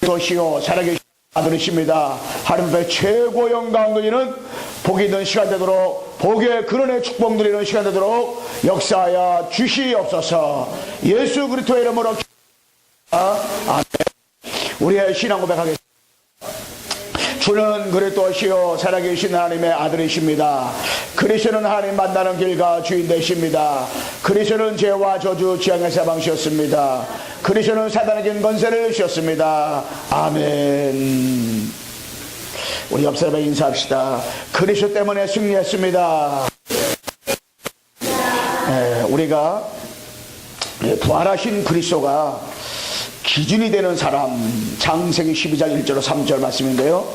도시오 살아계신 아들이십니다. 하나님의 최고 영광 드리는 복이 있는 시간 되도록, 복의 근원의 축복 드리는 시간 되도록 역사하여 주시옵소서. 예수 그리스도의 이름으로 아멘. 우리의 신앙 고백하겠습니다. 주는 그리스도시요 살아계신 하나님의 아들이십니다. 그리스도는 하나님 만나는 길과 주인 되십니다. 그리스도는 죄와 저주 지향의 사방시였습니다. 그리스도는 사단에게 권세를 주셨습니다. 아멘. 우리 옆 사람에 인사합시다. 그리스도 때문에 승리했습니다. 우리가 부활하신 그리스도가 기준이 되는 사람, 창세기 12장 1절로 3절 말씀인데요,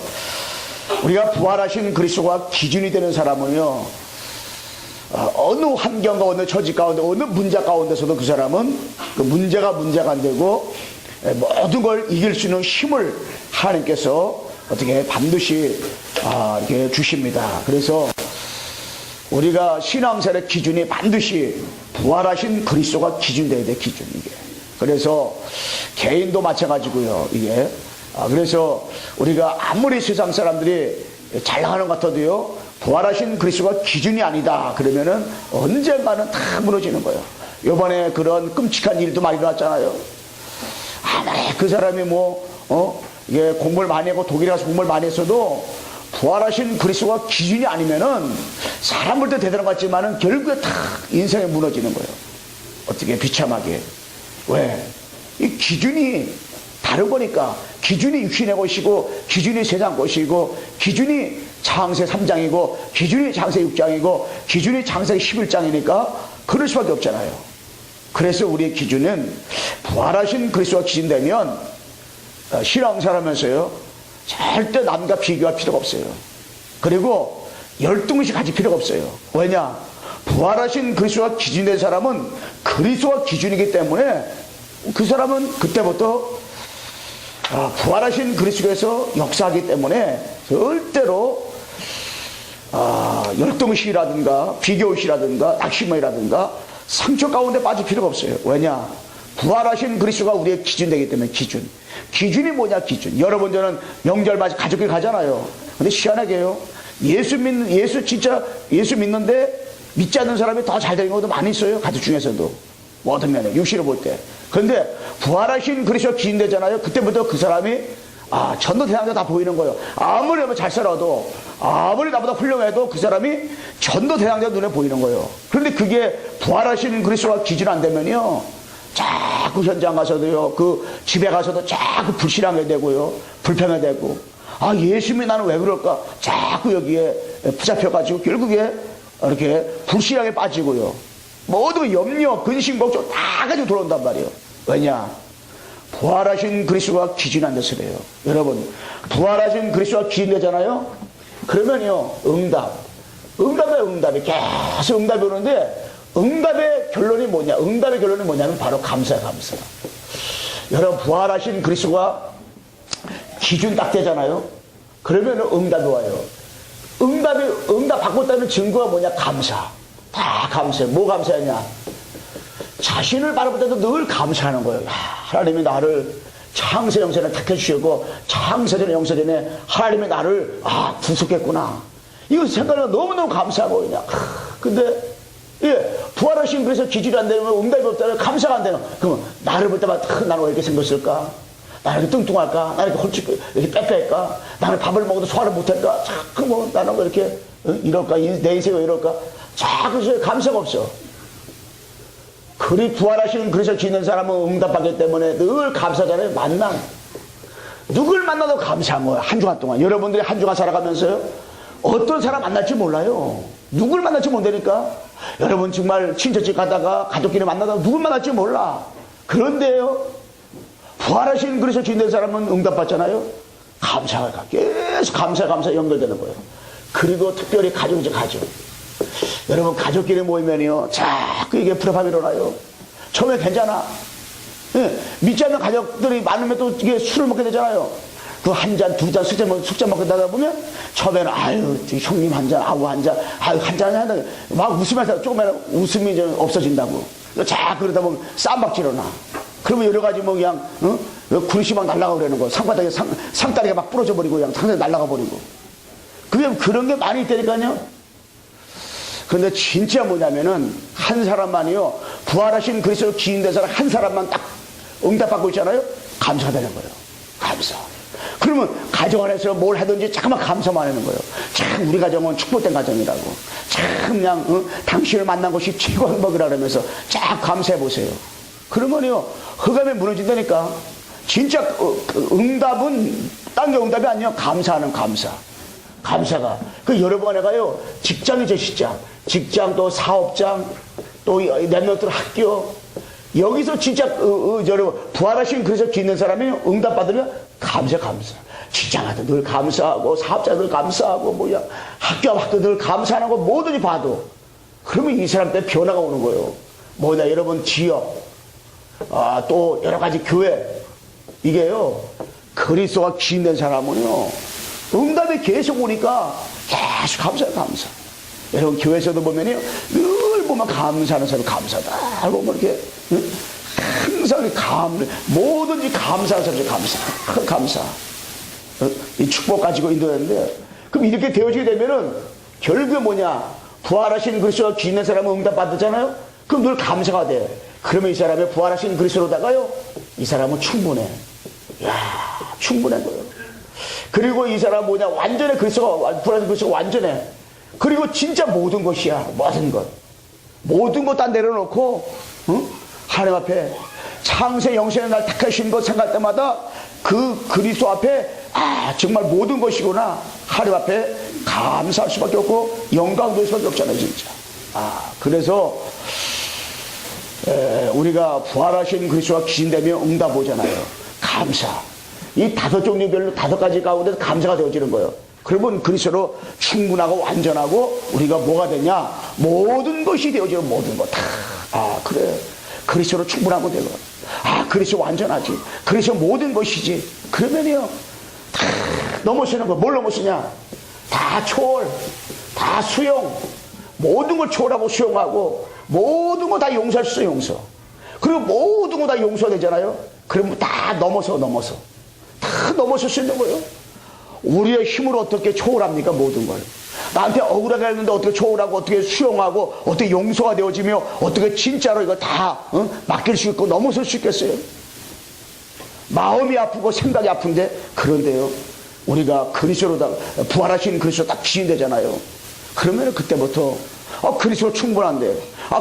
우리가 부활하신 그리스도가 기준이 되는 사람은요, 어느 환경 가운데, 처지 가운데, 어느 문제 가운데서도 그 사람은 그 문제가 안 되고 모든 걸 이길 수 있는 힘을 하나님께서 어떻게 반드시 이렇게 주십니다. 그래서 우리가 신앙생활의 기준이 반드시 부활하신 그리스도가 기준 되어야 돼. 기준. 이게 그래서 개인도 마찬가지고요. 이게 그래서 우리가 아무리 세상 사람들이 잘 나가는 것 같아도요, 부활하신 그리스도가 기준이 아니다 그러면은 언젠가는 다 무너지는 거예요. 요번에 그런 끔찍한 일도 많이 일어났잖아요. 아무리 그 사람이 이게 공부를 많이 하고 독일에 가서 공부를 많이 했어도 부활하신 그리스도가 기준이 아니면은 사람 볼 때 대단한 것 같지만은 결국에 다 인생이 무너지는 거예요. 어떻게 비참하게. 왜? 이 기준이 다른 거니까. 기준이 육신의 것이고, 기준이 세상 것이고, 기준이 창세 3장이고, 기준이 창세 6장이고, 기준이 창세 11장이니까 그럴 수밖에 없잖아요. 그래서 우리의 기준은 부활하신 그리스도가 기준되면 신앙생활하면서요, 절대 남과 비교할 필요가 없어요. 그리고 열등의식 가질 필요가 없어요. 왜냐? 부활하신 그리스도가 기준된 사람은 그리스도가 기준이기 때문에 그 사람은 그때부터 부활하신 그리스도에서 역사하기 때문에 절대로 열등의식이라든가 비교의식이라든가 낙심이라든가 상처 가운데 빠질 필요가 없어요. 왜냐? 부활하신 그리스도가 우리의 기준되기 때문에. 기준이 뭐냐? 기준. 여러분들은 명절 맞이 가족끼리 가잖아요. 근데 희한하게요, 예수 진짜 예수 믿는데 믿지 않는 사람이 더 잘 되는 것도 많이 있어요. 가족 중에서도. 모든 면에 육신을 볼 때. 그런데 부활하신 그리스도가 기준되잖아요. 그때부터 그 사람이 전도 대상자 다 보이는 거예요. 아무리 잘 살아도, 아무리 나보다 훌륭해도 그 사람이 전도 대상자 눈에 보이는 거예요. 그런데 그게 부활하신 그리스도가 기준 안 되면요, 자꾸 현장 가서도요, 그 집에 가서도 자꾸 불신하게 되고요, 불평하게 되고, 예수님이 나는 왜 그럴까? 자꾸 여기에 붙잡혀가지고 결국에 이렇게 불신하게 빠지고요, 모두 염려, 근심, 걱정 다 가지고 돌아온단 말이에요. 왜냐? 부활하신 그리스도가 기준이 안 돼서 그래요. 여러분, 부활하신 그리스도가 기준되잖아요? 그러면요, 응답이 계속 응답이 오는데, 응답의 결론이 뭐냐? 응답의 결론이 뭐냐면 바로 감사. 여러분, 부활하신 그리스도가 기준 딱 되잖아요? 그러면 응답이 와요. 응답 바꿨다는 증거가 뭐냐? 감사. 다 감사해. 뭐 감사하냐? 자신을 바라볼 때도 늘 감사하는 거예요. 하나님이 나를 창세 영세전에 택해주시고, 창세전에 영세전에 하나님이 나를 구속했구나. 이거 생각하면 너무너무 감사하고 그냥. 근데 부활하신 그래서 기준이 안 되면, 응답이 없다면 감사가 안 되는. 그러면 나를 볼 때마다 나는 왜 이렇게 생겼을까? 나는 이렇게 뚱뚱할까? 나는 이렇게 이렇게 빼빼할까? 나는 밥을 먹어도 소화를 못할까? 자꾸 나는 왜 이렇게 이럴까? 내 인생이 왜 이럴까? 자꾸 감사가 없어. 그리 부활하신 그래서 기는 사람은 응답하기 때문에 늘 감사잖아요. 만남. 누굴 만나도 감사한 거예요. 한 주간 동안. 여러분들이 한 주간 살아가면서요, 어떤 사람 만날지 몰라요. 누굴 만날지 모르니까. 여러분 정말 친척집 가다가 가족끼리 만나다가 누굴 만날지 몰라. 그런데요, 부활하신 그래서 기는 사람은 응답받잖아요. 감사가 계속 감사 연결되는 거예요. 그리고 특별히 가족. 여러분, 가족끼리 모이면요, 자꾸 이게 불합이 일어나요. 처음에 괜찮아. 믿지 않는 가족들이 많으면 또 이게 술을 먹게 되잖아요. 그 한 잔, 두 잔, 숙제 먹게 되다 보면 처음에는 형님 한 잔, 아우 한 잔, 한 잔 한다. 막 웃으면서 조금만 웃음이 좀 없어진다고. 자꾸 그러다 보면 쌈박질 일어나. 그러면 여러 가지 뭐 그냥, 그릇이 막 날아가 버리는 거. 상바닥에 상다리가 막 부러져 버리고 그냥 상다리 날아가 버리고. 그런 게 많이 있다니까요. 그런데 진짜 뭐냐면은 한 사람만이요. 부활하신 그리스도 기인된 사람 한 사람만 딱 응답받고 있잖아요. 감사되는 거예요. 감사. 그러면 가정 안에서 뭘 하든지 잠깐만 감사만 하는 거예요. 참 우리 가정은 축복된 가정이라고. 참 그냥 당신을 만난 것이 최고 행복이라 그러면서 쫙 감사해 보세요. 그러면요 흑암에 무너진다니까. 진짜 응답은 딴 게 응답이 아니에요. 감사하는 감사. 감사가 여러 번에 가요. 직장이죠. 직장 또 사업장 또 몇 명들 학교 여기서 진짜 여러분 부활하신 그리스도 있는 사람이 응답 받으면 감사. 직장하도 늘 감사하고 사업자들 감사하고 뭐야 학교 늘 감사하는 거 뭐든지 봐도 그러면 이 사람 때 변화가 오는 거예요. 뭐냐 여러분 지역 또 여러 가지 교회 이게요 그리스도가 기인된 사람은요 응답이 계속 오니까 계속 감사. 여러분 교회에서도 보면요 늘 보면 감사하는 사람 감사다 보면 이렇게 항상 뭐든지 감사하는 사람이 감사. 이 축복 가지고 인도하는데 그럼 이렇게 되어지게 되면은 결국에 뭐냐 부활하신 그리스도가 기인된 사람은 응답 받았잖아요. 그럼 늘 감사가 돼. 그러면 이 사람이 부활하신 그리스도로다가요 이 사람은 충분해. 충분한 거예요. 그리고 이 사람 뭐냐 완전히 부활하신 그리스도가 완전해. 그리고 진짜 모든 것이야. 모든 것 다 내려놓고 하나님 앞에 창세 영생의 날 택하신 것 생각할 때마다 그 그리스도 앞에 정말 모든 것이구나 하나님 앞에 감사할 수밖에 없고 영광 돌 수밖에 없잖아요. 진짜. 그래서 우리가 부활하신 그리스도가 기인되면 응답 오잖아요. 감사. 이 5종류별로 5가지 가운데 감사가 되어지는 거예요. 그러면 그리스도로 충분하고 완전하고 우리가 뭐가 되냐 모든 것이 되어지는 모든 것 다. 그래 그리스도로 충분하면 되고 그리스도 완전하지 그리스도 모든 것이지 그러면요 다 넘어서는 거. 뭘 넘어서냐 다 초월 다 수용 모든 걸 초월하고 수용하고 모든 거 다 용서할 수 있어. 용서. 그리고 모든 거 다 용서가 되잖아요. 그러면 다 넘어서 다 넘어설 수 있는 거예요. 우리의 힘으로 어떻게 초월합니까? 모든 걸. 나한테 억울하게 했는데 어떻게 초월하고 어떻게 수용하고 어떻게 용서가 되어지며 어떻게 진짜로 이거 다 맡길 수 있고 넘어설 수 있겠어요? 마음이 아프고 생각이 아픈데 그런데요 우리가 그리스도로다 부활하신 그리스도 딱 기인되잖아요. 그러면 그때부터 그리스도 충분한데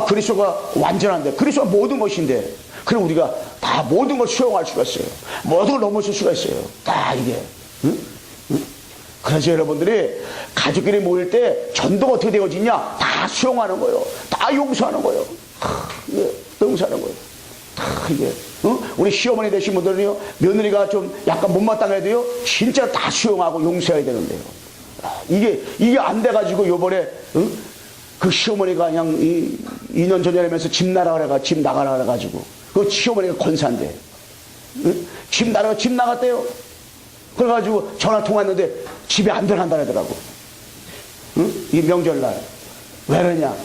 그리스도가 완전한데 그리스도가 모든 것인데 그럼 우리가 다 모든 걸 수용할 수가 있어요. 모든 걸 넘어설 수가 있어요. 다 이게 그래서 여러분들이 가족끼리 모일 때 전도가 어떻게 되어지냐 다 수용하는 거예요. 다 용서하는 거예요. 용서하는 거예요. 다 이게 우리 시어머니 되신 분들은요 며느리가 좀 약간 못마땅해도요 진짜 다 수용하고 용서해야 되는데요. 이게 안 돼가지고 요번에 그 시어머니가 그냥 2년 전에 하면서 집 나가라 그래가지고 그 시어머니가 권사인데 집 나갔대요. 그래가지고 전화 통화했는데 집에 안 들어간다 하더라고. 이 명절날 왜 그러냐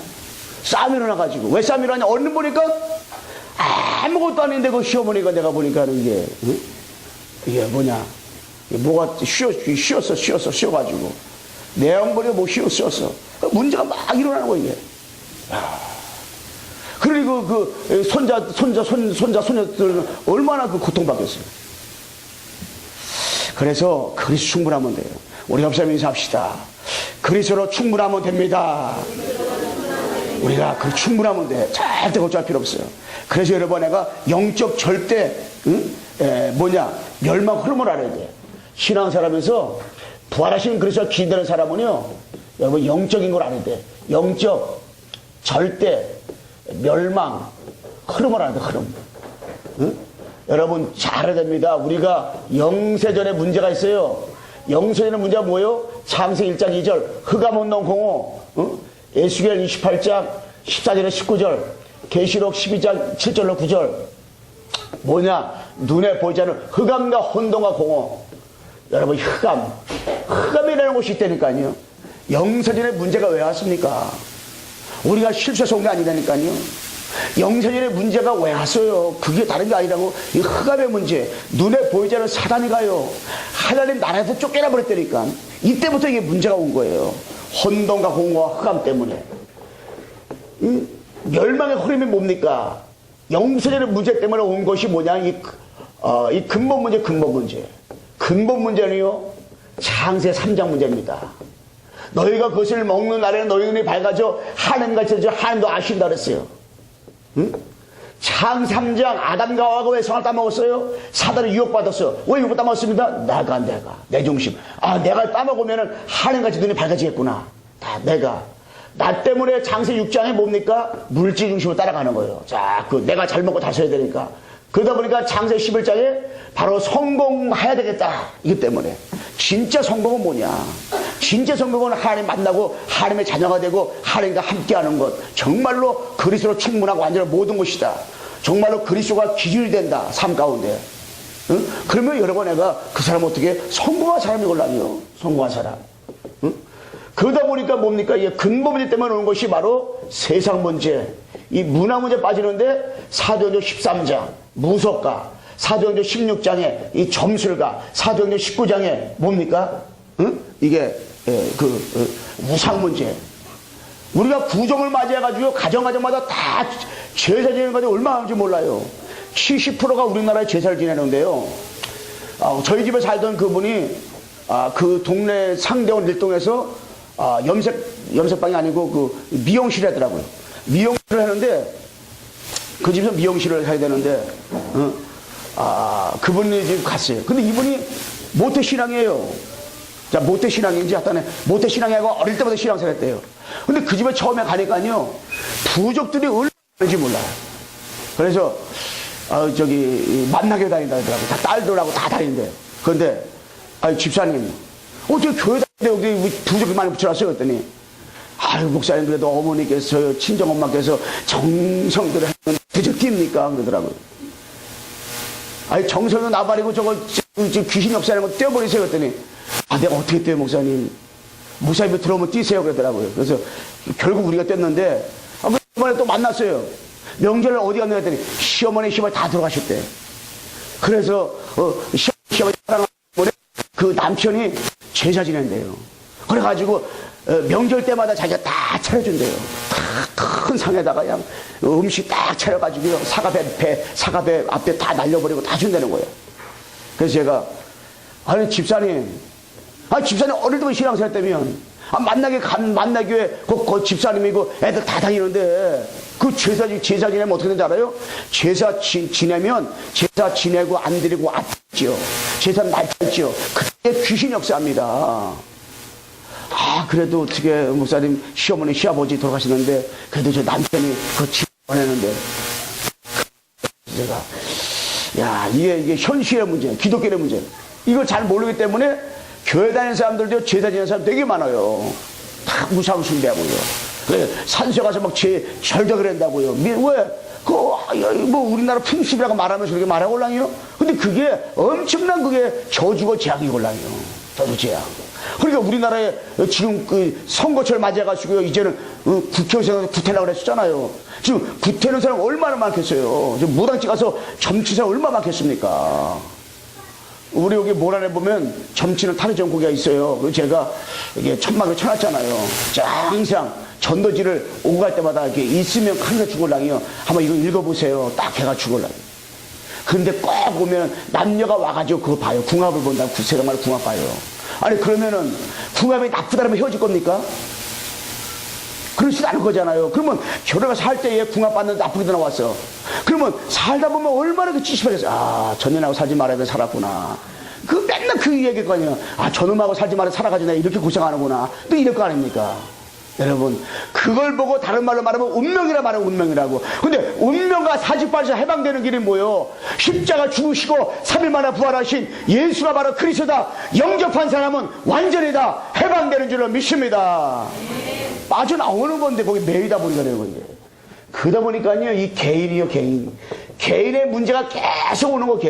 싸움이 일어나가지고. 왜 싸움이 일어나냐 얼른 보니까 아무것도 아닌데 그 시어머니가 내가 보니까 이게 뭐냐 뭐가 쉬어가지고 내형벌이가 뭐 쉬었어. 문제가 막 일어나는 거야 이게. 그리고 그 손자들은 얼마나 그 고통받겠어요. 그래서 그리스도 충분하면 돼요. 우리 협사님 인사합시다. 그리스도로 충분하면 됩니다. 우리가 그 충분하면 돼. 절대 걱정할 필요 없어요. 그래서 여러분 내가 영적 절대 멸망 흐름을 알아야 돼. 신앙사람에서 부활하신 그리스도가 기인되는 사람은요 여러분 영적인 걸 알아야 돼. 영적 절대 멸망 흐름을 알아야 돼. 흐름. 여러분 잘 알아야 됩니다. 우리가 영세전에 문제가 있어요. 영세전의 문제가 뭐예요? 창세기 1장 2절 흑암운동 공호, 에스겔 28장 14절에 19절, 계시록 12장 7절로 9절. 뭐냐? 눈에 보이지 않는 흑암과 혼돈과 공허. 여러분 흑암이라는 곳이 있다니까요. 영세전의 문제가 왜 왔습니까? 우리가 실수해서 온 게 아니라니까요. 영세전에 문제가 왜 왔어요? 그게 다른 게 아니라고. 이 흑암의 문제, 눈에 보이지 않는 사단이 가요. 하나님 나라에서 쫓겨나 버렸다니까. 이때부터 이게 문제가 온 거예요. 혼돈과 공허와 흑암 때문에. 이 멸망의 흐름이 뭡니까? 영세전의 문제 때문에 온 것이 뭐냐? 이 근본 문제, 근본 문제. 근본 문제는요, 창세 3장 문제입니다. 너희가 그것을 먹는 날에는 너희 눈이 밝아져 하나님같이 되죠. 하나님도 아신다 그랬어요. 응? 창세 3장 아담과 하와가 왜 성을 따먹었어요? 사단이 유혹받았어요. 왜 유혹 따먹었습니다? 내가 내 중심. 내가 따먹으면 하나님같이 눈이 밝아지겠구나. 내가 나 때문에 창세 6장에 뭡니까? 물질 중심으로 따라가는 거예요. 자, 내가 잘 먹고 다써야 되니까. 그러다 보니까 창세 11장에 바로 성공해야 되겠다. 이기 때문에. 진짜 성공은 뭐냐? 진짜 성공은 하나님 만나고 하나님의 자녀가 되고 하나님과 함께하는 것. 정말로 그리스도로 충분하고 완전한 모든 것이다. 정말로 그리스도가 기준이 된다. 삶 가운데. 응? 그러면 여러분 내가 그 사람 어떻게 성공한 사람이 골라요? 성공한 사람. 응? 그러다 보니까 뭡니까? 이게 근본 문제 때문에 오는 것이 바로 세상 문제. 이 문화 문제 빠지는데 사도행전 13장 무속가, 사도행전 16장에 이 점술가, 사도행전 19장에 뭡니까? 응? 이게 우상 문제. 우리가 구정을 맞이해가지고 가정마다 다 제사 지내는 것이 얼마나 하는지 몰라요. 70%가 우리나라에 제사를 지내는데요. 저희 집에 살던 그분이 그 동네 상대원 일동에서 염색방이 아니고 미용실 하더라고요. 미용실을 하는데 그 집에서 미용실을 해야 되는데 그분이 지금 갔어요. 근데 이분이 모태신앙이에요. 자, 모태신앙인지 하여튼 모태신앙이고 어릴 때부터 신앙생활 했대요. 근데 그 집에 처음에 가니까요 부족들이 얼마나 많은지 몰라요. 그래서 만나게 다닌다 하더라고요. 다 딸들하고 다 다닌대요. 그런데 집사님 어떻게 교회 다니는데 여기 부족이 많이 붙여놨어요? 그랬더니 목사님 그래도 어머니께서 친정엄마께서 정성들을 했는데 부족 깁니까? 그러더라고요. 정성은 나발이고 저거 귀신 역사하는 거 떼어버리세요. 그랬더니 내가 어떻게 떼요 목사님? 목사님이 들어오면 뛰세요. 그러더라고요. 그래서 결국 우리가 뗐는데 이번에 또 만났어요. 명절날 어디 갔냐 했더니 시어머니 시어머니 다 들어가셨대. 그래서 시어머니 사랑하는 그 남편이 제사 지낸대요. 그래가지고 명절 때마다 자기가 다 차려준대요. 큰 상에다가 그냥 음식 딱 차려가지고 사과배 앞에 다 날려버리고 다 준다는 거예요. 그래서 제가 집사님 어릴 때부터 신앙생활 때면 만나기 위해 그 집사님이고 애들 다 다니는데 그 제사 지내면 어떻게 되는지 알아요? 제사 지내고 안 드리고 아프지요. 제사 날렸지요. 그때 귀신 역사합니다. 그래도 어떻게 목사님 시어머니 시아버지 돌아가시는데 그래도 저 남편이 그 집을 보내는데 제가 이게 현실의 문제, 기독교의 문제. 이걸 잘 모르기 때문에 교회 다니는 사람들도 제사 지내는 사람 되게 많아요. 다 우상 숭배하고요. 그래 산소 가서 막 절벽을 한다고요. 왜? 우리나라 풍습이라고 말하면서 그렇게 말하고 올랑이요? 근데 그게 엄청난 저주고 재앙이 올랑이요. 저주 재앙. 그러니까 우리나라에 지금 선거철 맞이해가지고요. 이제는 국회의원에서 구태라고 그랬었잖아요. 지금 구태는 사람 얼마나 많겠어요. 지금 무당집 가서 점치사 얼마나 많겠습니까? 우리 여기 모란에 보면 점치는 타르전 고기가 있어요. 그래서 제가 이게 천막을 쳐놨잖아요. 항상 전도지를 오고 갈 때마다 이렇게 있으면 항상 죽을랑이요. 한번 이거 읽어보세요. 딱 걔가 죽을랑이요. 근데 꼭 오면 남녀가 와가지고 그거 봐요. 궁합을 본다. 세상말 궁합 봐요. 그러면은 궁합이 나쁘다면 헤어질 겁니까? 그러지도 않을 거잖아요. 그러면 결혼을 살 때에 궁합 봤는데 나쁘게 나왔어. 그러면 살다 보면 얼마나 찌시하겠어. 전년하고 살지 말아야 돼 살았구나. 맨날 그 얘기일 거 아니에요. 저놈하고 살지 말아야 살아가지고 내가 이렇게 고생하는구나. 또 이럴 거 아닙니까? 여러분 그걸 보고 다른 말로 말하면 운명이라 말하면 운명이라고. 근데 운명과 사직발에서 해방되는 길이 뭐예요? 십자가 죽으시고 3일 만에 부활하신 예수가 바로 그리스도다. 영접한 사람은 완전히 다 해방되는 줄로 믿습니다. 빠져나오는 건데 거기 매이다 보니까 되는 건데. 그러다 보니까요 이 개인이요 개인의 문제가 계속 오는 거.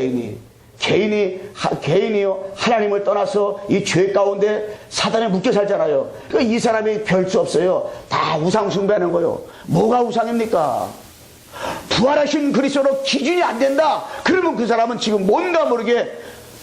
개인이요 하나님을 떠나서 이 죄 가운데 사단에 묶여 살잖아요. 이 사람이 별 수 없어요. 다 우상 숭배하는 거요. 뭐가 우상입니까? 부활하신 그리스도로 기준이 안 된다. 그러면 그 사람은 지금 뭔가 모르게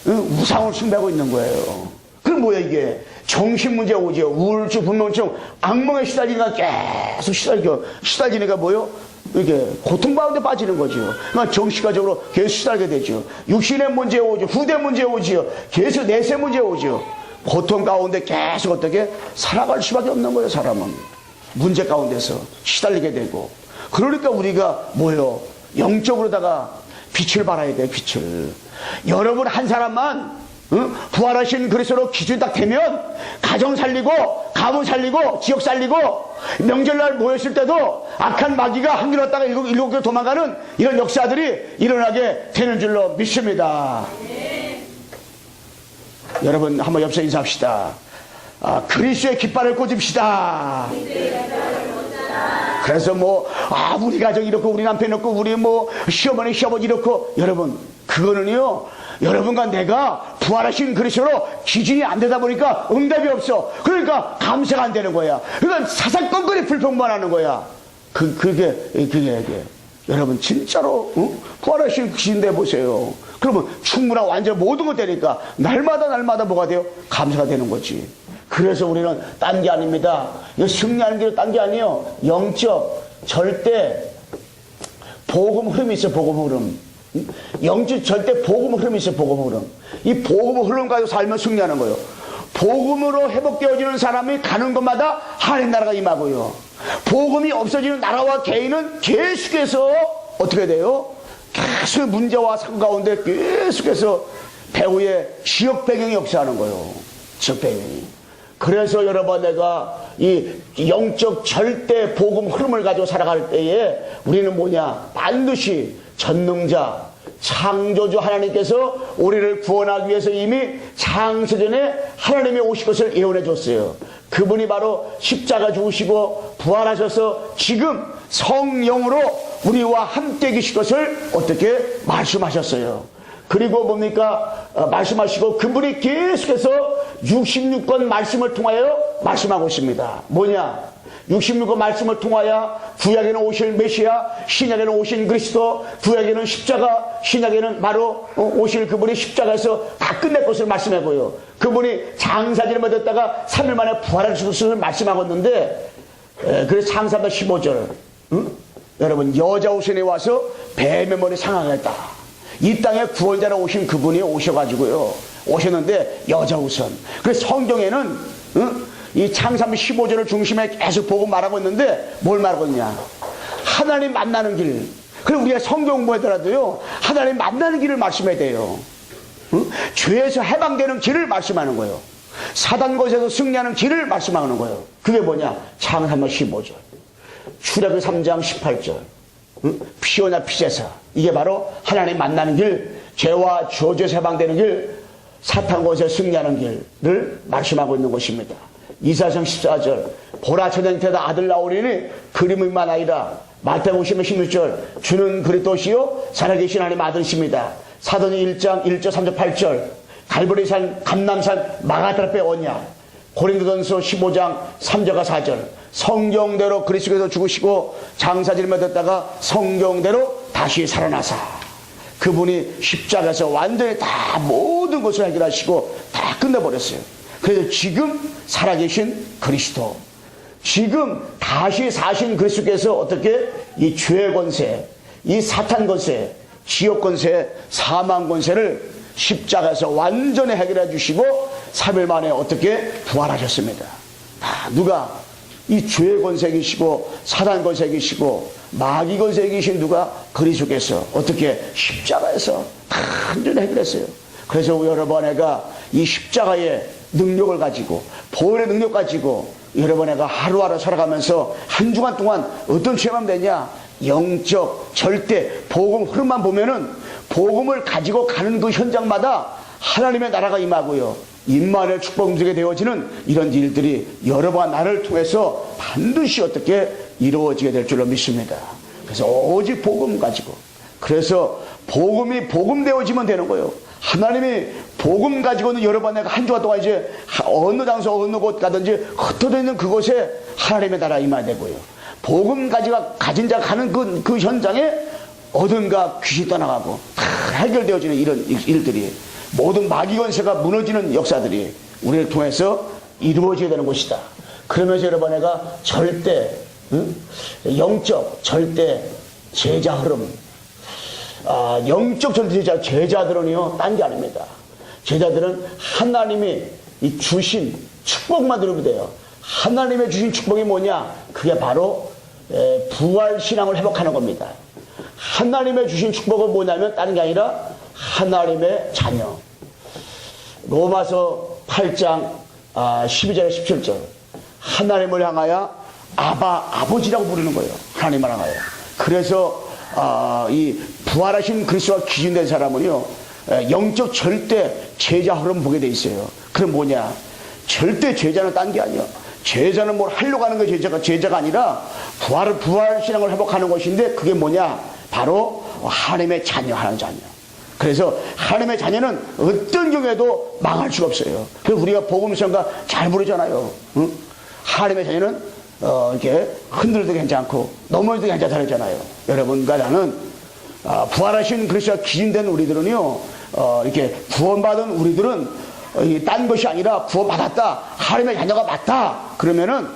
우상을 숭배하고 있는 거예요. 그럼 뭐야 이게? 정신 문제 오죠. 우울증, 불면증, 악몽에 시달리니까 계속 시달리니까 뭐요? 이게 고통 가운데 빠지는 거죠. 그러니까 정신과적으로 계속 시달게 되죠. 육신의 문제 오죠. 후대 문제 오죠. 계속 내세 문제 오죠. 고통 가운데 계속 어떻게 살아갈 수밖에 없는 거예요. 사람은 문제 가운데서 시달리게 되고. 그러니까 우리가 뭐요? 영적으로다가 빛을 발해야 돼요. 빛을. 여러분 한 사람만 부활하신 그리스도로 기준 딱 되면 가정 살리고 가문 살리고 지역 살리고 명절날 모였을 때도 악한 마귀가 한 길 왔다가 일곱 길 도망가는 이런 역사들이 일어나게 되는 줄로 믿습니다. 여러분 한번 옆서 인사합시다. 그리스도의 깃발을 꽂읍시다. 그래서 우리 가정 이렇고 우리 남편 이렇고 우리 시어머니 시아버지 이렇고, 여러분 그거는요, 여러분과 내가 부활하신 그리스도로 기준이 안 되다 보니까 응답이 없어. 그러니까 감사가 안 되는 거야. 그러니까 사사건건이 불평만 하는 거야. 그게 여러분 진짜로 부활하신 기준돼 보세요. 그러면 충분한 완전 모든 것 되니까 날마다 뭐가 돼요? 감사가 되는 거지. 그래서 우리는 딴 게 아닙니다. 이거 승리하는 게 딴 게 아니에요. 영적 절대 복음 흐름이 있어. 복음 흐름. 영적 절대 복음 흐름이 있어. 복음 흐름. 이 복음 흐름 가지고 살면 승리하는 거예요. 복음으로 회복되어지는 사람이 가는 곳마다 하나님 나라가 임하고요. 복음이 없어지는 나라와 개인은 계속해서 어떻게 돼요? 계속 문제와 사고 가운데 계속해서 배후의 지역 배경이 역사하는 거예요. 지역 배경이. 그래서 여러분 내가 이 영적 절대 복음 흐름을 가지고 살아갈 때에 우리는 뭐냐? 반드시 전능자 창조주 하나님께서 우리를 구원하기 위해서 이미 창세전에 하나님이 오실 것을 예언해 줬어요. 그분이 바로 십자가 죽으시고 부활하셔서 지금 성령으로 우리와 함께 계실 것을 어떻게 말씀하셨어요. 그리고 뭡니까? 말씀하시고 그분이 계속해서 66권 말씀을 통하여 말씀하고 있습니다. 뭐냐? 66권 말씀을 통하여 구약에는 오실 메시아, 신약에는 오신 그리스도, 구약에는 십자가, 신약에는 바로 오실 그분이 십자가에서 다 끝낼 것을 말씀하고요. 그분이 장사지를 받았다가 3일 만에 부활하실 것을 말씀하고 있는데, 그래서 창사기 15절 여러분 여자 옷에 와서 뱀의 머리 상하겠다. 이 땅에 구원자로 오신 그분이 오셔가지고요, 오셨는데 여자 우선. 그래서 성경에는 이 창사기 15절을 중심에 계속 보고 말하고 있는데 뭘 말하고 있냐? 하나님 만나는 길. 그럼 우리가 성경 공부하더라도요, 하나님 만나는 길을 말씀해야 돼요. 죄에서 해방되는 길을 말씀하는 거예요. 사단 것에서 승리하는 길을 말씀하는 거예요. 그게 뭐냐? 창사기 15절, 출애굽기 3장 18절, 피오냐 피제사. 이게 바로 하나님 만나는 길, 죄와 저주에서 해방되는 길, 사탄 것에서 승리하는 길을 말씀하고 있는 것입니다. 이사야서 14절, 보라 천연태다 아들 나오리니 그림만 아니라. 마태복음 16절, 주는 그리스도시요 살아계신 하나님 아들이십니다. 사도행전 1장 1절 3절 8절, 갈보리산 감남산 마가다라페 언약, 고린도전서 15장 3절과 4절, 성경대로 그리스도께서 죽으시고 장사지를 맺었다가 성경대로 다시 살아나사 그분이 십자가에서 완전히 다 모든 것을 해결하시고 다 끝내버렸어요. 그래서 지금 살아계신 그리스도, 지금 다시 사신 그리스도께서 어떻게 이 죄의 권세, 이 사탄 권세, 지옥 권세, 사망 권세를 십자가에서 완전히 해결해 주시고 3일 만에 어떻게 부활하셨습니다. 누가? 이 죄의 권세이시고 사단 권세이시고 마귀 권세이신 누가? 그리스도께서 어떻게 십자가에서 완전히 해결했어요. 그래서 여러분 애가 이 십자가의 능력을 가지고, 보혈의 능력 가지고 여러분 애가 하루하루 살아가면서 한 주간 동안 어떤 체험하면 되냐? 영적 절대 복음 흐름만 보면은 복음을 가지고 가는 그 현장마다 하나님의 나라가 임하고요, 임마누엘 축복 누리게 되어지는 이런 일들이 여러분과 나를 통해서 반드시 어떻게 이루어지게 될 줄로 믿습니다. 그래서 오직 복음 가지고, 그래서 복음이 복음되어지면 되는 거예요. 하나님이 복음 가지고는 여러분 내가 한 주간 동안 이제 어느 장소 어느 곳 가든지 흩어져 있는 그곳에 하나님의 나라 임하게 되고요, 복음 가지고 가진 자가 가는 그 현장에 어딘가 귀신 떠나가고 다 해결되어지는 이런 일들이, 모든 마귀 권세가 무너지는 역사들이 우리를 통해서 이루어져야 되는 것이다. 그러면서 여러분, 내가 절대 영적 절대 제자 흐름, 영적 절대 제자들은요 딴 게 아닙니다. 제자들은 하나님이 이 주신 축복만 들으면 돼요. 하나님의 주신 축복이 뭐냐? 그게 바로 부활신앙을 회복하는 겁니다. 하나님의 주신 축복은 뭐냐면 다른 게 아니라 하나님의 자녀. 로마서 8장 12절에 17절, 하나님을 향하여 아버지라고 부르는 거예요. 하나님을 향하여. 그래서 이 부활하신 그리스도와 기준된 사람은요 영적 절대 제자 흐름 보게 돼 있어요. 그럼 뭐냐? 절대 제자는 딴 게 아니야. 제자는 뭘 하려고 하는 게 제자가 아니라 부활신앙을 회복하는 것인데, 그게 뭐냐? 바로 하나님의 자녀, 하나님의 자녀. 그래서 하나님의 자녀는 어떤 경우에도 망할 수가 없어요. 그래서 우리가 복음성가 잘 부르잖아요. 응? 하나님의 자녀는 이렇게 흔들어도 괜찮고 넘어져도 괜찮다 그랬잖아요. 여러분과 나는 부활하신 그리스도가 기준된 우리들은요 이렇게 구원받은 우리들은 딴 것이 아니라 구원받았다, 하나님의 자녀가 맞다, 그러면은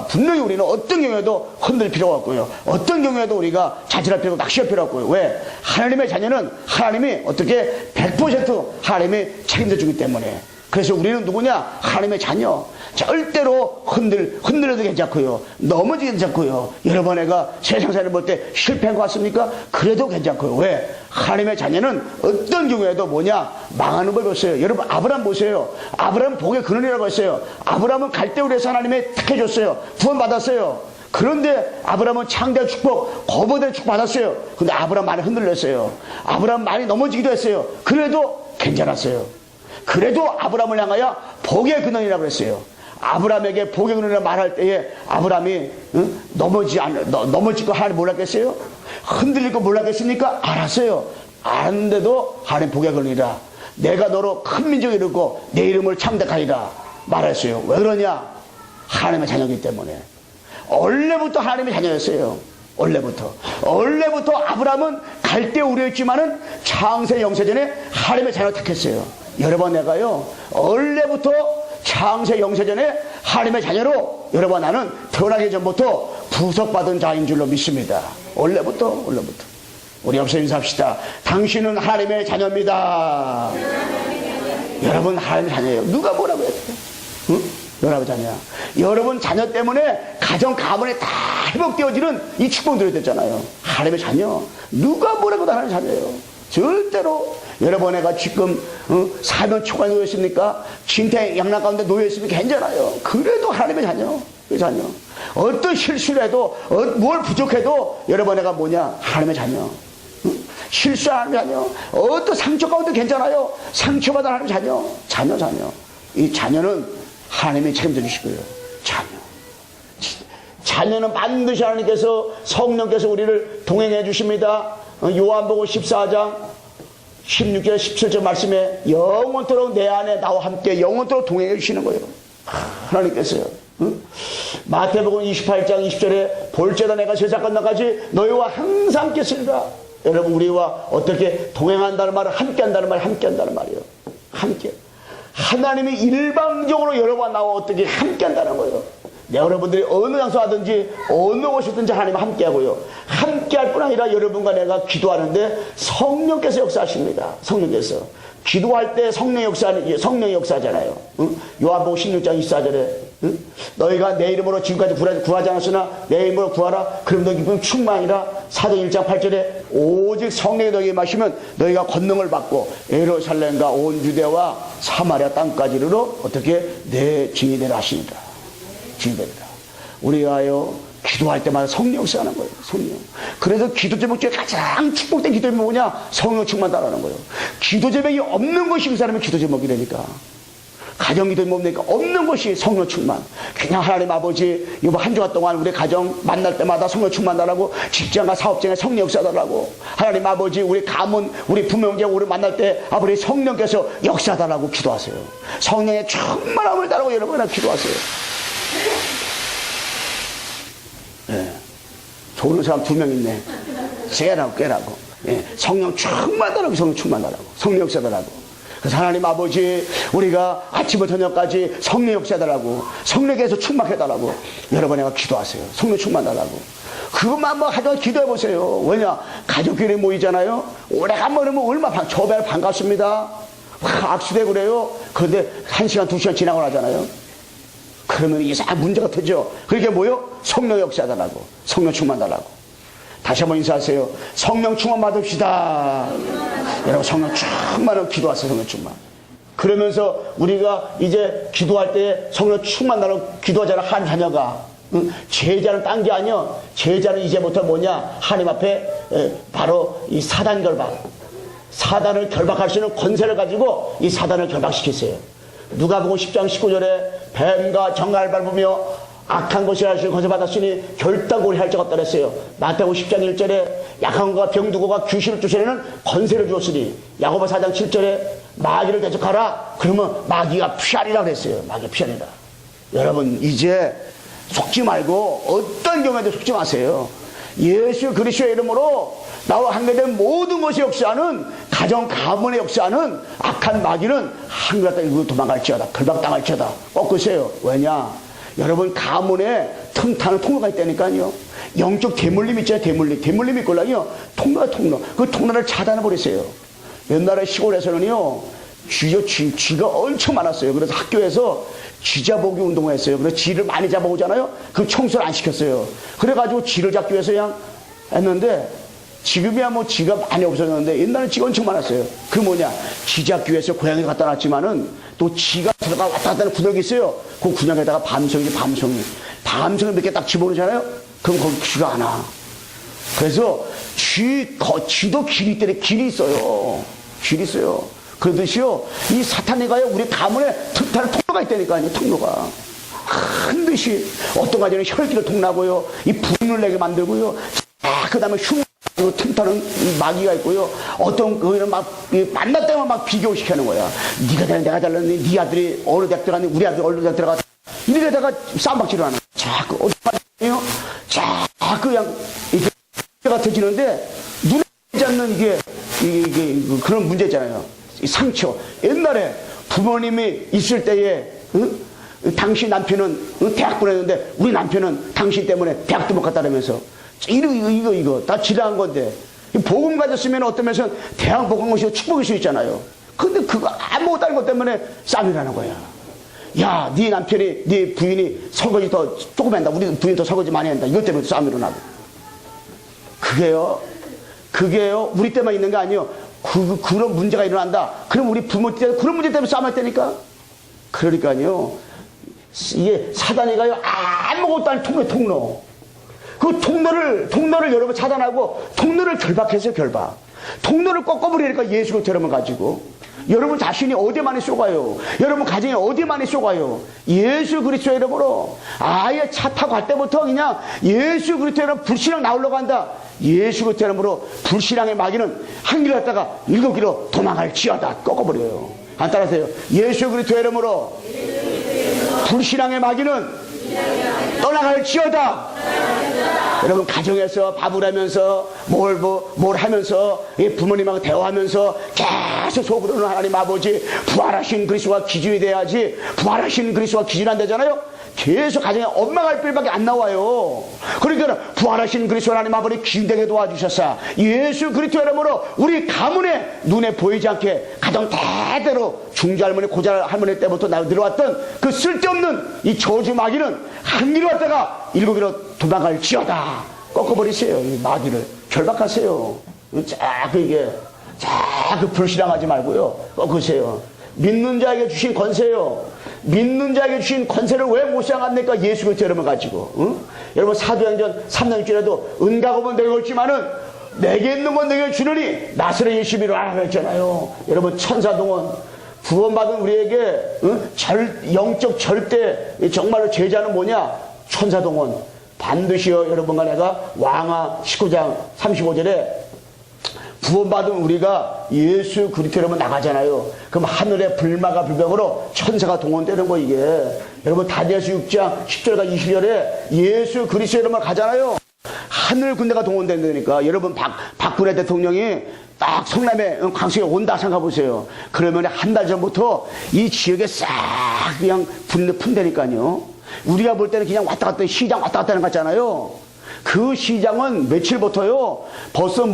분명히 우리는 어떤 경우에도 흔들 필요가 없고요, 어떤 경우에도 우리가 자질할 필요가, 낚시할 필요가 없고요. 왜? 하나님의 자녀는 하나님이 어떻게 100% 하나님이 책임져 주기 때문에. 그래서 우리는 누구냐? 하나님의 자녀. 절대로 흔들려도 괜찮고요, 넘어지도 괜찮고요. 여러분, 애가 세상사를 볼 때 실패한 것 같습니까? 그래도 괜찮고요. 왜? 하나님의 자녀는 어떤 경우에도 뭐냐? 망하는 걸 보세요. 여러분, 아브라함 보세요. 아브라함 복의 근원이라고 했어요. 아브라함은 갈대우리에서 하나님이 택해줬어요. 구원받았어요. 그런데 아브라함은 창대한 축복, 거부된 축복 받았어요. 근데 아브라함 많이 흔들렸어요. 아브라함 많이 넘어지기도 했어요. 그래도 괜찮았어요. 그래도 아브라함을 향하여 복의 근원이라고 그랬어요. 아브라함에게 복의 근원이라고 말할 때에 아브라함이 넘어지고 하나님 몰랐겠어요? 흔들릴 거 몰랐겠습니까? 알았어요. 아는데도 하나님 복의 근원이라, 내가 너로 큰 민족이 이루고 내 이름을 창대하리라 말했어요. 왜 그러냐? 하나님의 자녀이기 때문에. 원래부터 하나님의 자녀였어요. 원래부터 아브라함은 갈대우리였지만은 창세 영세전에 하나님의 자녀를 택했어요. 여러분, 내가요 원래부터 창세 영세전에 하나님의 자녀로, 여러분, 나는 태어나기 전부터 부석받은 자인 줄로 믿습니다. 원래부터. 우리 옆에서 인사합시다. 당신은 하나님의 자녀입니다. 여러분 하나님의 자녀예요. 누가 뭐라고 했어요? 응? 여러분 자녀야. 여러분 자녀 때문에 가정 가문에 다 회복되어지는 이 축복 누려야 됐잖아요. 하나님의 자녀. 누가 뭐라고 하나님의 자녀예요. 절대로. 여러분, 애가 지금 사면 초과에 놓여있습니까? 진태 양락 가운데 놓여있으니까 괜찮아요. 그래도 하나님의 자녀. 그 자녀. 어떤 실수를 해도 뭘 부족해도 여러분, 애가 뭐냐? 하나님의 자녀. 실수하는 자녀. 어떤 상처 가운데 괜찮아요. 상처받은 하나님의 자녀. 자녀. 이 자녀는 하나님이 책임져 주시고요. 자녀는 반드시 하나님께서, 성령께서 우리를 동행해 주십니다. 요한복음 14장 16절 17절 말씀에 영원토록 내 안에 나와 함께 영원토록 동행해 주시는 거예요. 하나님께서요. 응? 마태복음 28장 20절에 볼지어다 내가 세상 끝날까지 너희와 항상 함께 있으리라. 여러분, 우리와 어떻게 동행한다는 말은 함께한다는 말이에요. 함께. 하나님이 일방적으로 여러분과 나와 어떻게 함께한다는 거예요. 여러분들이 어느 장소 하든지 어느 곳이든지 하나님과 함께하고요. 함께할 뿐 아니라 여러분과 내가 기도하는데 성령께서 역사하십니다. 성령께서. 기도할 때 성령의 역사잖아요. 응? 요한복음 16장 24절에 응? 너희가 내 이름으로 지금까지 구하지 않았으나 내 이름으로 구하라. 그럼 너희 기쁨 충만이라. 사도행 1장 8절에 오직 성령이 너희에게 마시면 너희가 권능을 받고 예루살렘과 온 유대와 사마리아 땅까지로 어떻게 내 증인이 되라 하시니라. 증인되리라. 우리가요 기도할 때마다 성령 역사하는 거예요. 성령. 그래서 기도 제목 중에 가장 축복된 기도 제목이 뭐냐? 성령 충만다라는 거예요. 기도 제목이 없는 것이 그 사람의 기도 제목이라니까. 가정 기도 제목 없으니까 없는 것이 성령 충만. 그냥 하나님 아버지 이거 한 주간 동안 우리 가정 만날 때마다 성령 충만다라고, 직장과 사업장에 성령 역사다라고, 하나님 아버지 우리 가문 우리 부모님 우리 만날 때 아버지 성령께서 역사다라고 기도하세요. 성령의 충만함을 따르고 여러분이나 기도하세요. 네. 좋은 사람 2명 있네. 깨라고. 예, 성령 충만하라고, 성령 충만하라고, 성령 역사하라고. 그래서 하나님 아버지, 우리가 아침부터 저녁까지 성령 역사하라고, 성령에서 충만해달라고 여러분 내가 기도하세요. 성령 충만하라고. 그것만 뭐 하여간 기도해보세요. 왜냐, 가족끼리 모이잖아요. 오래간만에 뭐 얼마나 저별 반갑습니다. 악수되고 그래요. 그런데 1시간 2시간 지나고 나잖아요. 그러면 이상한 문제가 터져. 그게 뭐요? 성령 역사하라고, 성령 충만하라고. 다시 한번 인사하세요. 성령 충만 받읍시다. 여러분 성령 충만하고 기도하세요. 성령 충만. 그러면서 우리가 이제 기도할 때 성령 충만하라고 기도하잖아. 한 자녀가. 응? 제자는 딴 게 아니야. 제자는 이제부터 뭐냐, 하나님 앞에 바로 이 사단 결박, 사단을 결박할 수 있는 권세를 가지고 이 사단을 결박시켰어요. 누가복음 10장 19절에 뱀과 정갈을 밟으며 악한 것을 하시는 권세 받았으니 결단고리 할 적 없다 그랬어요. 마태복음 10장 1절에 약한 것과 병두고가 귀신을 쫓아내는 권세를 주었으니, 야고보 4장 7절에 마귀를 대적하라. 그러면 마귀가 피하리라 그랬어요. 마귀가 피하리라. 여러분 이제 속지 말고 어떤 경우에도 속지 마세요. 예수 그리스도의 이름으로 나와 한계된 모든 것이 역사하는, 가정 가문의 역사하는 악한 마귀는 한결같다 이거 도망갈지어다, 결박당할지어다. 꺾으세요. 왜냐, 여러분 가문에 틈타는 통로가 있다니까요. 영적 대물림 있잖아요. 대물림 있걸랑요. 통로가 통로. 그 통로를 차단해버렸어요. 옛날에 시골에서는요, 쥐가 엄청 많았어요. 그래서 학교에서 쥐 잡아오기 운동을 했어요. 그래서 쥐를 많이 잡아오잖아요. 그 청소를 안 시켰어요. 그래가지고 쥐를 잡기 위해서 그냥 했는데, 지금이야 뭐 쥐가 많이 없어졌는데 옛날에 쥐가 엄청 많았어요. 그 뭐냐, 쥐 잡기 위해서 고양이 갖다 놨지만은 또 쥐가 들어가 왔다 갔다 하는 구멍이 있어요. 그 구멍에다가 밤송이 몇 개 딱 집어넣잖아요. 그럼 거기 쥐가 안 와. 그래서 쥐도 길이 있어요. 길이 있어요. 그러듯이요, 이 사탄이 가요, 우리 가문에 틈타는 통로가 있다니까요. 통로가 큰 듯이 어떤 가정에 혈기를 통나고요, 이 분을 내게 만들고요, 그 다음에 틈타는 마귀가 있고요, 어떤 그는 막 만날 때만 막 비교시키는 거야. 네가 잘했니, 내가 잘났니, 네 아들이 어느 대학 들어갔니, 우리 아들이 어느 대학 들어갔니, 이래다가 싸움박질을 하는 거야. 자꾸 어디 말이에요? 자꾸 그냥 이게 같아지는데 눈에 보이지 않는 이게 그런 문제 있잖아요. 상처. 옛날에 부모님이 있을 때에 당신 남편은 대학 보냈는데 우리 남편은 당신 때문에 대학도 못 갔다면서 이거 다 지나간 건데, 복음 가졌으면 어떤 면에서 대학 복음 것이 축복일 수 있잖아요. 근데 그거 아무것도 아닌 것 때문에 싸움이라는 거야. 야, 네 남편이, 네 부인이 설거지 더 조금 한다, 우리 부인 더 설거지 많이 한다, 이것 때문에 싸움이 일어나고. 그게요 우리 때만 있는 게 아니에요. 그런 문제가 일어난다. 그럼 우리 부모 때 그런 문제 때문에 싸움할 때니까. 그러니까요, 이게 사단이 가요, 아무것도 아닌 통로. 그 통로를 여러분 차단하고 통로를 결박했어요. 결박. 통로를 꺾어버리니까 예수 그리스도 여러분 가지고, 여러분 자신이 어디 많이 쏘가요? 여러분 가정이 어디 많이 쏘가요? 예수 그리스도의 이름으로 아예 차 타고 갈 때부터 그냥 예수 그리스도의 이름, 불신앙 나오려고 한다. 예수 그리스도의 이름으로 불신앙의 마귀는 한 길 갔다가 7길로 도망갈지어다. 꺾어버려요. 안 따라하세요. 예수 그리스도의 이름으로 불신앙의 마귀는 떠나갈지어다. 여러분 가정에서 밥을 하면서 뭘 하면서 부모님하고 대화하면서 계속 속으로는 하나님 아버지, 부활하신 그리스도가 기준이 돼야지, 부활하신 그리스도가 기준이 안 되잖아요. 계속 가정에 엄마가 할 필밖에 안 나와요. 그러니까 부활하신 그리스도 하나님 아버지 기준되게 도와주셨사. 예수 그리스도 이름으로 우리 가문에 눈에 보이지 않게 가정 대대로 중주할머니 고자할머니 때부터 들어왔던 그 쓸데없는 이 저주 마귀는 한 길로 왔다가 7길로 도망갈지어다. 꺾어버리세요. 이 마귀를 결박하세요. 자꾸 불신앙하지 말고요, 꺾으세요. 믿는 자에게 주신 권세요. 믿는 자에게 주신 권세를 왜 못 사용합니까? 예수 그리스도 이름을 가지고. 응? 여러분 사도행전 3장 6절에도 은가고은 내게 없지만은 내게 있는 건 내게 주느니 나사렛 예수 이름으로 하라 했잖아요. 여러분 천사동원 구원받은 우리에게 영적 절대 정말로 제자는 뭐냐? 천사동원. 반드시요, 여러분과 내가 왕하 19장 35절에 구원받은 우리가 예수 그리스도 이름으로 나가잖아요. 그럼 하늘의 불마가 불병으로 천사가 동원되는 거. 이게 여러분 다니엘서 6장 10절과 20절에 예수 그리스도 이름으로 가잖아요. 하늘 군대가 동원된다니까. 여러분 박근혜 대통령이 딱 성남에 광수에 온다 생각해보세요. 그러면 한 달 전부터 이 지역에 싹 그냥 분대니까요. 우리가 볼 때는 그냥 왔다 갔다 시장 왔다 갔다 하는 거 같잖아요. 그 시장은 며칠부터요 벌써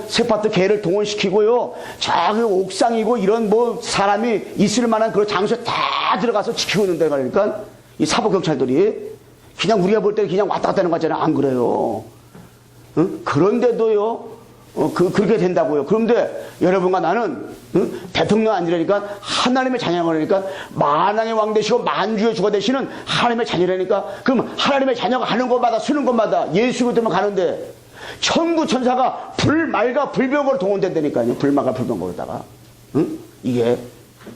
세파트 개를 동원시키고요, 저기 옥상이고 이런 사람이 있을 만한 그런 장소에 다 들어가서 지키고 있는데, 그러니까 이 사법경찰들이 그냥 우리가 볼 때는 그냥 왔다 갔다 하는 거 같잖아요. 안 그래요. 그런데도요 그렇게 된다고요. 그런데 여러분과 나는 대통령 아니라니까, 하나님의 자녀가 그러니까, 만왕의 왕 되시고 만주의 주가 되시는 하나님의 자녀라니까. 그럼 하나님의 자녀가 가는 곳마다 쓰는 곳마다 예수 그리스도만 가는데 천구 천사가 불말과 불병으로 동원된다니까요. 불말과 불병으로다가. 이게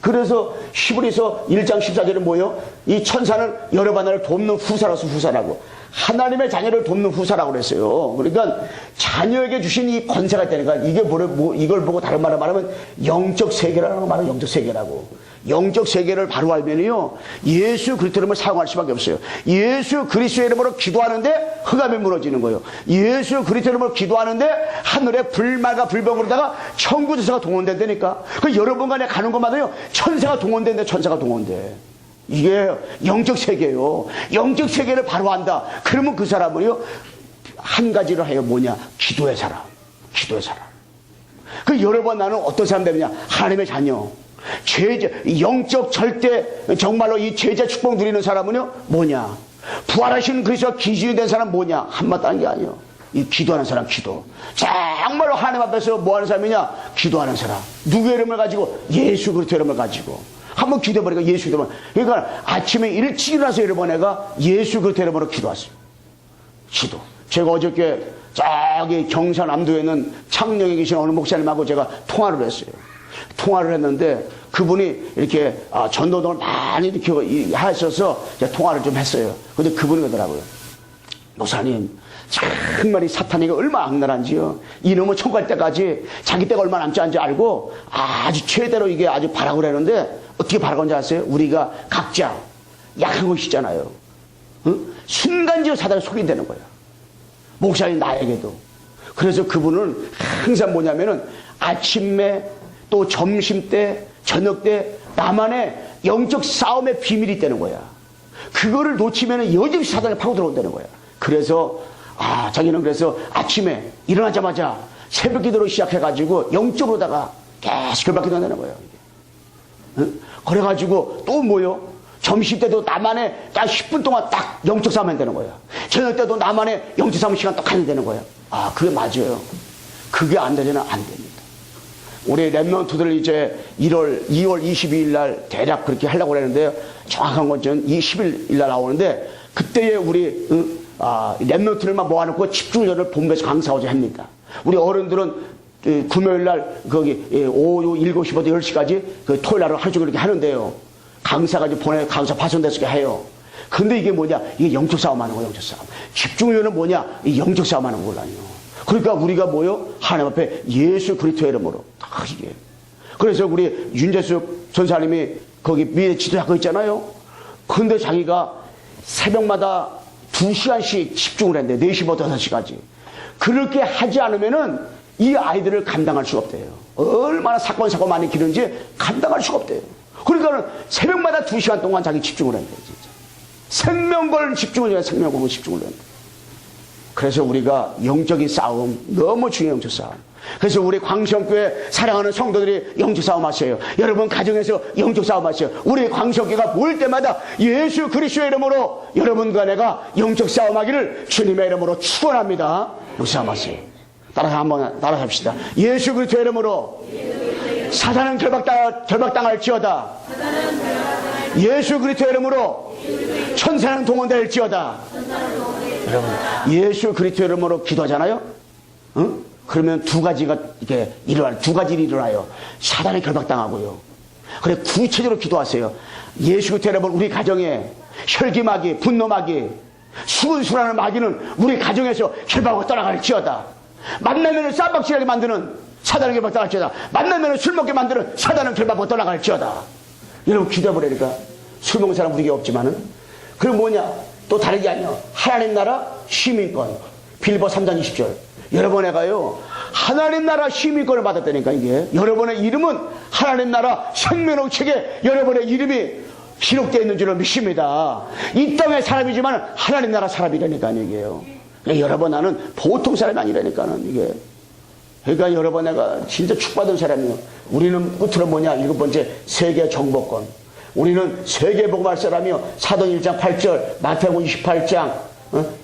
그래서 히브리서 1장 14절에 뭐예요? 이 천사는 여러 하나를 돕는 후사라서 후사라고, 하나님의 자녀를 돕는 후사라고 그랬어요. 그러니까 자녀에게 주신 이 권세가 있다니까. 이게 이걸 보고 다른 말로 말하면 영적 세계라는 말은 영적 세계라고. 영적 세계를 바로 알면요 예수 그리스도 이름을 사용할 수밖에 없어요. 예수 그리스도의 이름으로 기도하는데 흑암이 무너지는 거예요. 예수 그리스도 이름으로 기도하는데 하늘에 불말과 불병으로다가 천구천사가 동원된다니까. 그 여러분 간에 가는 것마다요 천사가 동원된대. 천사가 동원돼. 이게 영적 세계예요. 영적 세계를 바로 안다. 그러면 그 사람은요 한 가지를 해요. 뭐냐? 기도의 사람. 기도의 사람. 그 여러분 나는 어떤 사람 되느냐? 하나님의 자녀. 제자, 영적 절대, 정말로 이 제자 축복 누리는 사람은요 뭐냐? 부활하신 그리스도가 기준이 된 사람 뭐냐? 한마디 하는 게 아니에요. 이 기도하는 사람. 기도. 정말로 하나님 앞에서 뭐 하는 사람이냐? 기도하는 사람. 누구의 이름을 가지고? 예수 그리스도 이름을 가지고 한번 기도해버리니까 예수 이름을. 그러니까 아침에 일찍 일어나서 여러분 내가 예수 그리스도 이름으로 기도했어요. 기도. 제가 어저께 저기 경산암도에 있는 창녕에 계신 어느 목사님하고 제가 통화를 했어요. 통화를 했는데 그분이 이렇게 전도동을 많이 이렇게 하셔서 통화를 좀 했어요. 근데 그분이 그러더라고요. 목사님, 정말 이 사탄이가 얼마나 악랄한지요. 이놈은 천국 갈 때까지 자기 때가 얼마나 남지 않은지 알고 아주 최대로 이게 아주 바라고 그러는데 어떻게 바라고 하는지 아세요? 우리가 각자 약한 것이 있잖아요. 순간적으로 사단에 속이 되는 거예요. 목사님 나에게도. 그래서 그분은 항상 뭐냐면은 아침에 또 점심때 저녁 때 나만의 영적 싸움의 비밀이 있다는 거야. 그거를 놓치면 여지없이 사단에 파고 들어온다는 거야. 그래서 자기는 그래서 아침에 일어나자마자 새벽 기도를 시작해가지고 영적으로다가 계속 결박기도 한다는 거예요. 그래가지고 또 뭐요? 점심 때도 나만의 딱 10분 동안 딱 영적 싸움 한다는 거야. 저녁 때도 나만의 영적 싸움 시간 딱 하면 되는 거야. 그게 맞아요. 그게 안 되면 안 됩니다. 우리 랩런트들 이제 2월 22일 날 대략 그렇게 하려고 그랬는데요. 정확한 건 전 20일 날 나오는데 그때에 우리 랩런트들만 모아놓고 집중전을 본부에서 강사하고자 합니다. 우리 어른들은 금요일 날 거기 오후 7시부터 10시까지 그 토요일 날은 하루 종일 이렇게 하는데요. 강사가 이제 강사 파손됐을 해요. 근데 이게 뭐냐? 이게 영적 싸움 하는 거예요. 영적 싸움. 집중전은 뭐냐? 이 영적 싸움 하는 거라니요. 그러니까 우리가 뭐요? 하나님 앞에 예수 그리스도의 이름으로 다 이게. 그래서 우리 윤재숙 전사님이 거기 위에 지도하고 있잖아요. 근데 자기가 새벽마다 2시간씩 집중을 했는데 4시부터 5시까지. 그렇게 하지 않으면은 이 아이들을 감당할 수가 없대요. 얼마나 사건 많이 기는지 감당할 수가 없대요. 그러니까 새벽마다 2시간 동안 자기 집중을 했는데 진짜. 생명 걸 집중을 해야 생명 걸고 집중을 했는데. 그래서 우리가 영적인 싸움, 너무 중요한 영적 싸움. 그래서 우리 광성교회 사랑하는 성도들이 영적 싸움 하세요. 여러분 가정에서 영적 싸움 하세요. 우리 광성교회가 모일 때마다 예수 그리스도의 이름으로 여러분과 내가 영적 싸움 하기를 주님의 이름으로 축원합니다. 영적 싸움 하세요. 따라 합시다. 예수 그리스도의 이름으로 사단은 결박당할지어다. 예수 그리스도의 이름으로 천사는 동원될지어다. 여러분, 예수 그리스도의 이름으로 기도하잖아요? 그러면 두 가지가 이렇게 일어나요. 두 가지 일이 일어나요. 사단에 결박당하고요. 그래, 구체적으로 기도하세요. 예수 그리스도의 이름으로 우리 가정에 혈기마귀, 분노마귀, 수근수라는 마귀는 우리 가정에서 결박하고 떠나갈지어다. 만나면 쌈박질하게 만드는 사단은 결박당할지어다. 만나면 술 먹게 만드는 사단은 결박하고 떠나갈지어다. 여러분, 기도해보려니까 술 먹는 사람 우리에게 없지만은 그럼 뭐냐? 또 다른 게 아니야. 하나님 나라 시민권 빌보 3장 20절. 여러분에가요, 하나님 나라 시민권을 받았다니까, 이게. 여러분의 이름은 하나님 나라 생명의 책에 여러분의 이름이 기록되어 있는 줄을 믿습니다. 이 땅의 사람이지만 하나님 나라 사람이라니까요, 이게요. 그러니까 여러분, 나는 보통 사람이 아니라니까는, 이게. 그러니까 여러분, 내가 진짜 축복받은 사람이에요. 우리는 끝으로 뭐냐? 7번째, 세계 정복권. 우리는 세계 복음할 사람이요. 사도행 1장 8절, 마태복음 28장,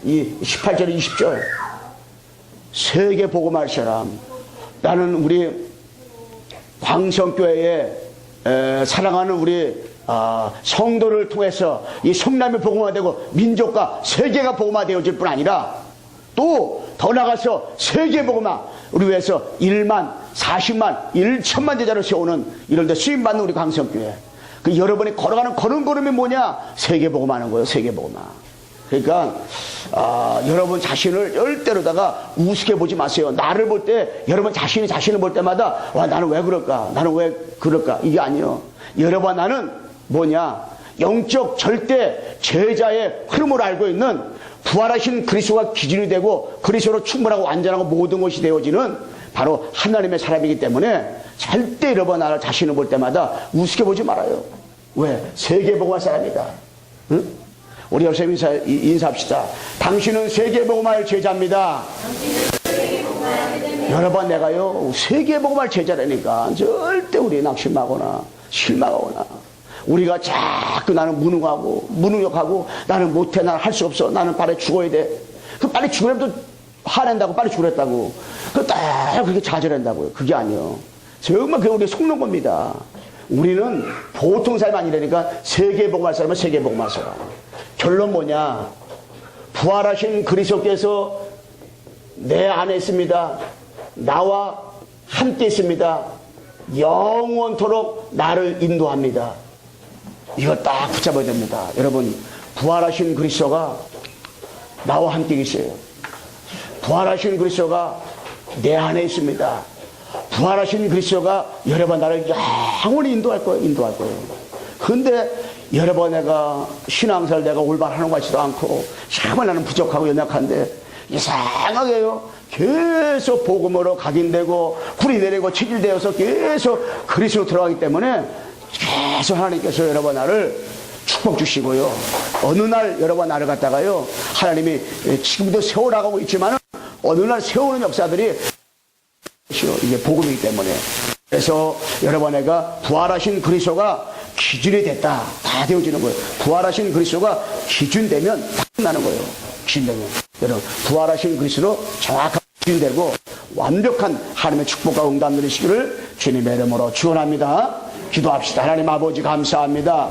이 18절, 20절. 세계 복음할 사람. 나는 우리 광성교회에 사랑하는 우리 성도를 통해서 이 성남이 복음화되고 민족과 세계가 복음화되어질 뿐 아니라 또 더 나가서 세계 복음화 우리 위해서 1만, 40만, 1천만 제자를 세우는 이런 데 쓰임받는 우리 광성교회. 그 여러분이 걸어가는 걸음걸음이 뭐냐? 세계 복음하는 거예요. 세계 복음화. 그러니까 여러분 자신을 절대로다가 우습게 보지 마세요. 나를 볼 때 여러분 자신을 볼 때마다 와, 나는 왜 그럴까? 나는 왜 그럴까? 이게 아니에요. 여러분, 나는 뭐냐? 영적 절대 제자의 흐름을 알고 있는 부활하신 그리스도가 기준이 되고 그리스도로 충분하고 완전하고 모든 것이 되어지는 바로 하나님의 사람이기 때문에 절대 여러분 나를 자신을 볼 때마다 우습게 보지 말아요. 왜? 세계복음화 사람이다. 응? 우리 여러분 인사합시다. 당신은 세계복음화의 제자입니다. 여러분, 내가요 세계복음화의 제자라니까 절대 우리 낙심하거나 실망하거나 우리가 자꾸 나는 무능력하고 나는 못해, 나는 할 수 없어, 나는 빨리 죽어야 돼. 그 빨리 죽으려면 또 화낸다고, 빨리 죽으랬다고. 딱 그렇게 좌절한다고요. 그게 아니에요. 정말 그게 우리 속는 겁니다. 우리는 보통 사람이 아니라니까 세계복음할 사람은 세계복음할 사람. 결론 뭐냐? 부활하신 그리스도께서 내 안에 있습니다. 나와 함께 있습니다. 영원토록 나를 인도합니다. 이거 딱 붙잡아야 됩니다. 여러분, 부활하신 그리스도가 나와 함께 있어요. 부활하신 그리스도가 내 안에 있습니다. 부활하신 그리스도가 여러분 나를 영원히 인도할 거예요. 근데 여러분, 내가 신앙생활 내가 올바르는 것 같지도 않고 정말 나는 부족하고 연약한데 이상하게요, 계속 복음으로 각인되고 불이 내리고 체질되어서 계속 그리스도로 들어가기 때문에 계속 하나님께서 여러분 나를 축복 주시고요. 어느 날 여러분 나를 갖다가요, 하나님이 지금도 세워나가고 있지만 어느 날 세우는 역사들이 이게 복음이기 때문에. 그래서 여러분, 내가 부활하신 그리스도가 기준이 됐다. 다 되어지는 거예요. 부활하신 그리스도가 기준되면 다 끝나는 거예요. 기준되면. 여러분, 부활하신 그리스도 정확하게 기준되고 완벽한 하나님의 축복과 응답 누리시기를 주님의 이름으로 축원합니다. 기도합시다. 하나님 아버지, 감사합니다.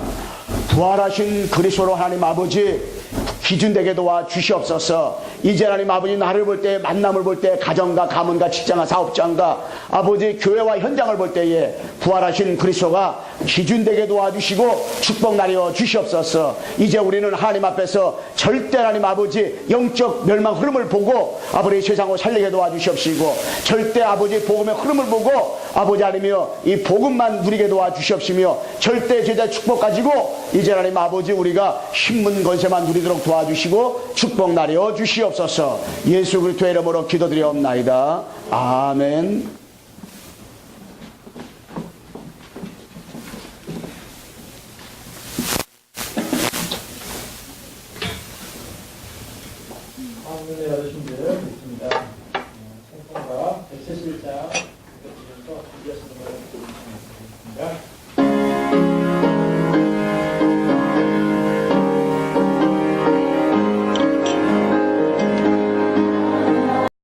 부활하신 그리스도로 하나님 아버지 기준되게 도와 주시옵소서. 이제 하나님 아버지, 나를 볼 때, 만남을 볼 때, 가정과 가문과 직장과 사업장과 아버지 교회와 현장을 볼 때에 부활하신 그리스도가 기준되게 도와주시고 축복 나려 주시옵소서. 이제 우리는 하나님 앞에서 절대 하나님 아버지 영적 멸망 흐름을 보고 아버지 세상을 살리게 도와주시옵시고, 절대 아버지 복음의 흐름을 보고 아버지 하나님이여 이 복음만 누리게 도와주시옵시며, 절대 제자 축복 가지고 이제 하나님 아버지 우리가 신문 건세만 누리도록 도와주시고 축복 나려 주시옵소서. 예수 그리스도의 이름으로 기도드리옵나이다. 아멘. 아멘.